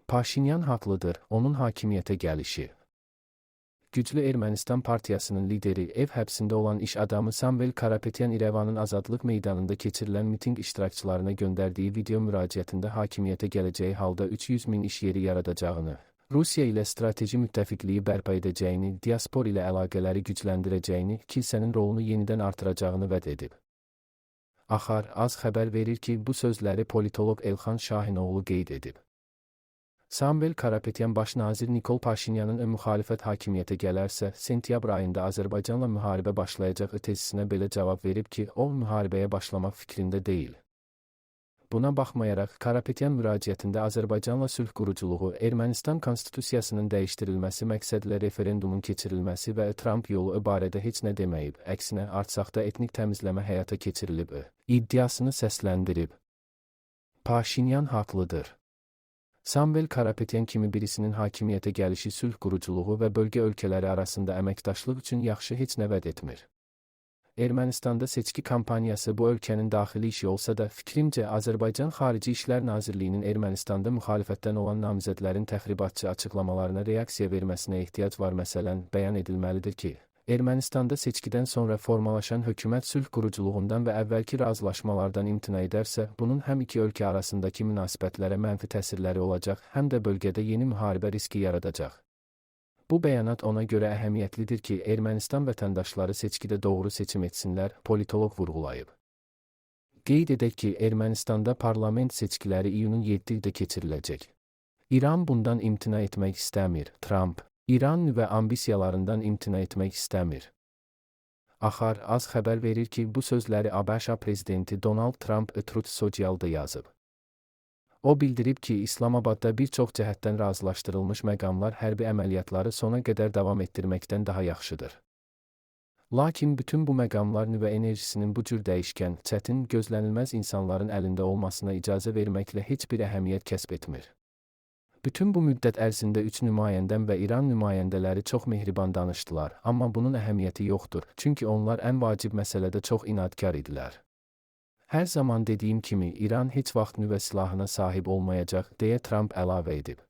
Paşinyan haqlıdır, onun hakimiyyətə gəlişi. Güclü Ermənistan partiyasının lideri, ev həbsində olan iş adamı Samvel Karapetyan İrəvanın Azadlıq meydanında keçirilən mitinq iştirakçılarına göndərdiyi video müraciətində hakimiyyətə gələcəyi halda 300 min iş yeri yaradacağını, Rusiya ilə strateji müttəfiqliyi bərpa edəcəyini, diaspor ilə əlaqələri gücləndirəcəyini, kilsənin rolunu yenidən artıracağını vəd edib. Axar, az xəbər verir ki, bu sözləri politoloq Elxan Şahinoğlu qeyd edib. Samvel Karapetyan baş nazir Nikol Paşinyanın müxalifət hakimiyyətə gələrsə, sentyabr ayında Azərbaycanla müharibə başlayacaq tezisinə belə cavab verib ki, o müharibəyə başlamaq fikrində deyil. Buna baxmayaraq, Karapetyan müraciətində Azərbaycanla sülh quruculuğu, Ermənistan konstitusiyasının dəyişdirilməsi məqsədlə referendumun keçirilməsi və Tramp yolu barədə heç nə deməyib, əksinə Artsaqda etnik təmizləmə həyata keçirilib, iddiasını səsləndirib. Paşinyan haqlıdır. Samvel Karapetyan kimi birisinin hakimiyyətə gəlişi sülh quruculuğu və bölgə ölkələri arasında əməkdaşlıq üçün yaxşı heç nə vəd etmir. Ermənistanda seçki kampaniyası bu ölkənin daxili işi olsa da, fikrimcə Azərbaycan Xarici İşlər Nazirliyinin Ermənistanda müxalifətdən olan namizədlərin təxribatçı açıqlamalarına reaksiya verməsinə ehtiyac var. Məsələn, bəyan edilməlidir ki, Ermənistanda seçkidən sonra formalaşan hökumət sülh quruculuğundan və əvvəlki razılaşmalardan imtina edərsə, bunun həm iki ölkə arasındakı münasibətlərə mənfi təsirləri olacaq, həm də bölgədə yeni müharibə riski yaradacaq. Bu bəyanat ona görə əhəmiyyətlidir ki, Ermənistan vətəndaşları seçkidə doğru seçim etsinlər, politoloq vurğulayıb. Qeyd edək ki, Ermənistanda parlament seçkiləri iyunun 7-də keçiriləcək. İran bundan imtina etmək istəmir, Tramp. İran nüvə ambisiyalarından imtina etmək istəmir. Axar, az xəbər verir ki, bu sözləri ABŞ prezidenti Donald Trump Truth Social'da yazıb. O bildirib ki, İslamabadda bir çox cəhətdən razılaşdırılmış məqamlar hərbi əməliyyatları sona qədər davam etdirməkdən daha yaxşıdır. Lakin bütün bu məqamlar nüvə enerjisinin bu cür dəyişkən, çətin, gözlənilməz insanların əlində olmasına icazə verməklə heç bir əhəmiyyət kəsb etmir. Bütün bu müddət ərzində 3 nümayəndən və İran nümayəndələri çox mehriban danışdılar, amma bunun əhəmiyyəti yoxdur, çünki onlar ən vacib məsələdə çox inadkar idilər. Hər zaman dediyim kimi, İran heç vaxt nüvə silahına sahib olmayacaq, deyə Trump əlavə edib.